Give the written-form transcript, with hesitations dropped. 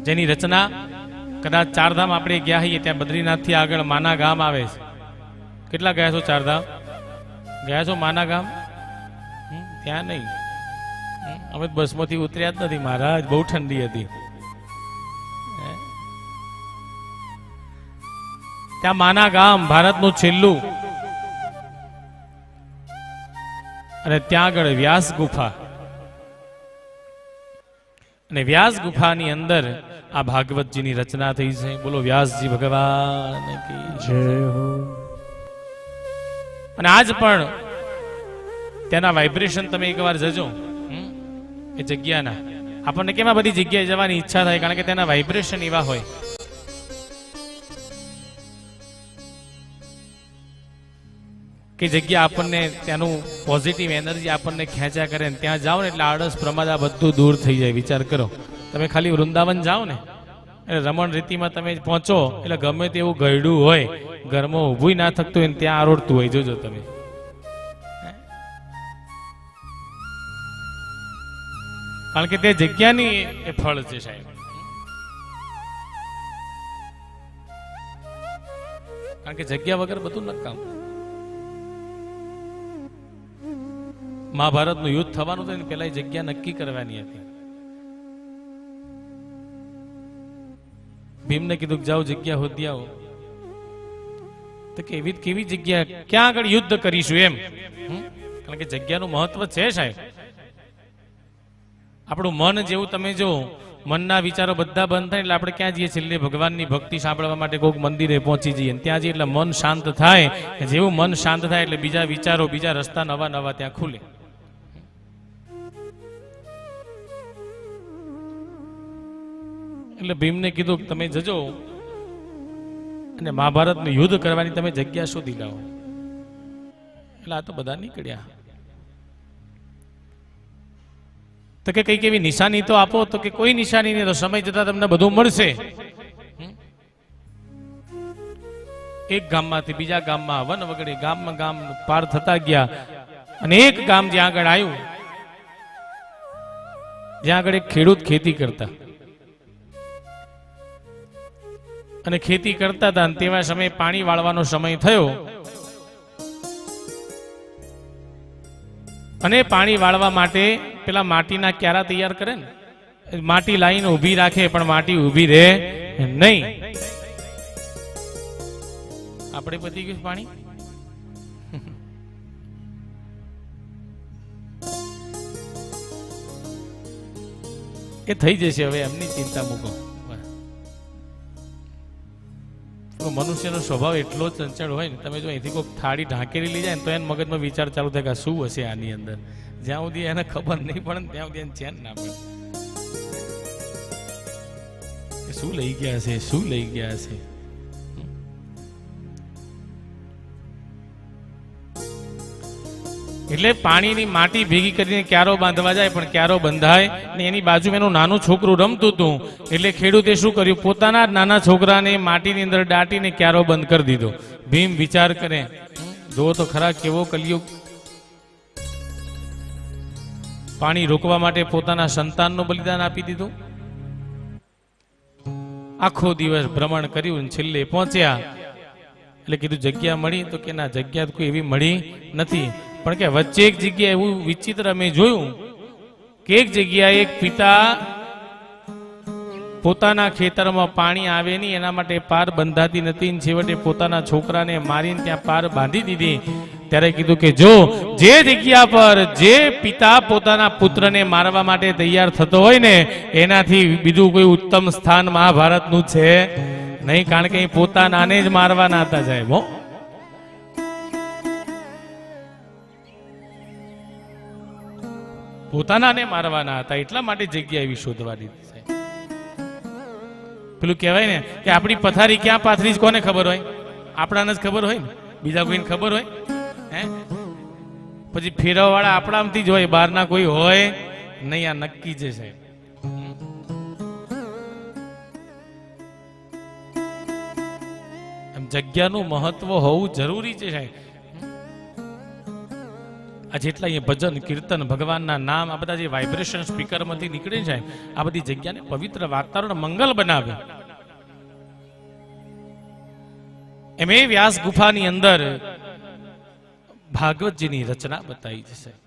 જેની રચના કદાચ ચારધામ આપણે ગયા હોઈએ ત્યાં બદ્રીનાથથી આગળ માના ગામ આવે છે. કેટલા ગયા છો ચારધામ? ગયા છો માના ગામ? ત્યાં નહીં, અમે બસમાંથી ઉતર્યા જ નથી મહારાજ, બહુ ઠંડી હતી. ત્યાં માના ગામ ભારતનું છેલ્લું, અને ત્યાં આગળ વ્યાસ ગુફા, અને વ્યાસ ગુફાની અંદર આ ભાગવતજીની રચના થઈ છે. બોલો વ્યાસજી ભગવાન કી જય હો. અને આજ પણ તેના વાઇબ્રેશન તમે એકવાર જજો એ જગ્યાના. આપણને કેમાં બધી જગ્યાએ જવાની ઈચ્છા થાય, કારણ કે તેના વાઇબ્રેશન એવા હોય. કે જગ્યા આપણને ત્યાંનું પોઝિટિવ એનર્જી આપણને ખેંચ્યા કરે, ને ત્યાં જાઓ ને એટલે આળસ પ્રમાદ આ બધું દૂર થઈ જાય. વિચાર કરો, તમે ખાલી વૃંદાવન જાઓ ને એટલે રમણ રીતિમાં તમે પહોંચો એટલે ગમે તેવું ગયડું હોય, ઘરમાં ઊભું ના થકતું હોય, ત્યાં આરોડતું હોય. જોજો તમે, કારણ કે તે જગ્યાની એ ફળ છે સાહેબ. કારણ કે જગ્યા વગર બધું નકામ. મહાભારતનું યુદ્ધ થવાનું હતું ને પેલા જગ્યા નક્કી કરવાની હતી. ભીમને કીધું જાઓ જગ્યા હોદી આવો. તો કેવી જગ્યા, ક્યાં આગળ યુદ્ધ કરીશું એમ. કારણ કે જગ્યાનું મહત્વ છે સાહેબ. આપણું મન જેવું તમે જો મનના વિચારો બધા બંધ થાય એટલે આપણે ક્યાં જઈએ? છેલ્લે ભગવાનની ભક્તિ સાંભળવા માટે કોઈક મંદિરે પહોંચી જઈએ. ત્યાં જઈએ એટલે મન શાંત થાય. જેવું મન શાંત થાય એટલે બીજા વિચારો, બીજા રસ્તા નવા નવા ત્યાં ખુલે. એટલે ભીમને કીધું તમે જજો અને મહાભારતનું યુદ્ધ કરવાની તમે જગ્યા શોધી લાવો. એટલે આ તો બધા નીકળ્યા. તો કે કઈ કેવી નિશાની તો આપો. તો કે કોઈ નિશાની નહીં, તો સમય જતા તમને બધું મળશે. એક ગામમાંથી બીજા ગામમાં વન વગડે ગામમાં ગામ પાર થતા ગયા, અને એક ગામ જ્યાં આગળ આવ્યું, જ્યાં આગળ એક ખેડૂત ખેતી કરતા, અને ખેતી કરતા હતા. તેવા સમયે પાણી વાળવાનો સમય થયો, અને પાણી વાળવા માટે પેલા માટીના ક્યારા તૈયાર કરે ને, માટી લાઈને ઊભી રાખે, પણ માટી ઊભી રહે નહીં. આપણે પતી ગયું પાણી. એ થઈ જશે, હવે એમની ચિંતા મૂકો. મનુષ્યનો સ્વભાવ એટલો ચંચળ હોય ને, તમે જો અહીંથી કોઈ થાળી ઢાંકેલી લઈ જાય ને તો એને મગજમાં વિચાર ચાલુ થાય કે શું હશે આની અંદર. જ્યાં સુધી એને ખબર નહીં પડે ને ત્યાં સુધી એને ચેન ના પડે. શું લઈ ગયા છે, શું લઈ ગયા છે. એટલે પાણીની માટી ભેગી કરીને ક્યારો બાંધવા જાય, પણ ક્યારો બંધાય ને એની બાજુમાં એનું નાનું છોકરું રમતું હતું. એટલે ખેડૂતે શું કર્યું, પોતાના નાના છોકરાને માટીની અંદર દાટીને ક્યારો બંધ કરી દીધો. ભીમ વિચાર કરે, જો તો ખરા કેવો કલયુગ. પાણી રોકવા માટે પોતાના સંતાનનું બલિદાન આપી દીધું. આખો દિવસ ભ્રમણ કર્યું, છેલ્લે પહોંચ્યા. એટલે કીધું જગ્યા મળી? તો કે ના, જગ્યા કોઈ એવી મળી નથી. પણ કે વચ્ચે એક જગ્યા એવું વિચિત્ર મેં જોયું કે એક જગ્યાએ એક પિતા પોતાના ખેતરમાં પાણી આવે નહીં એના માટે પાર બંધાતી નથી, છેવટે પોતાના છોકરાને મારીને ત્યાં પાર બાંધી દીધી. ત્યારે કીધું કે જો જે જગ્યા પર જે પિતા પોતાના પુત્રને મારવા માટે તૈયાર થતો હોય ને, એનાથી બીજું કોઈ ઉત્તમ સ્થાન મહાભારતનું છે નહીં. કારણ કે પોતાનાને જ મારવાના હતા સાહેબ. પોતાનાને મારવાના હતા, એટલા માટે જગ્યા એવી શોધવાની છે. પેલું કહેવાય ને કે આપણી પથારી ક્યાં પાથરી જ કોને ખબર હોય? આપણાને જ ખબર હોય ને, બીજા કોઈને ખબર હોય? હે, પછી ફેરવા વાળા આપણામાંથી જ હોય, બહારના કોઈ હોય નહીં. આ નક્કી છે સાહેબ. જગ્યાનું મહત્વ હોવું જરૂરી છે સાહેબ. આ જેટલા અહીંયા ભજન કીર્તન ભગવાનના નામ આ બધા જે વાઇબ્રેશન સ્પીકરમાંથી નીકળી જાય આ બધી જગ્યાને પવિત્ર વાતાવરણ મંગલ બનાવે. એમ એ વ્યાસ ગુફાની અંદર ભાગવતજીની રચના બતાવી છે.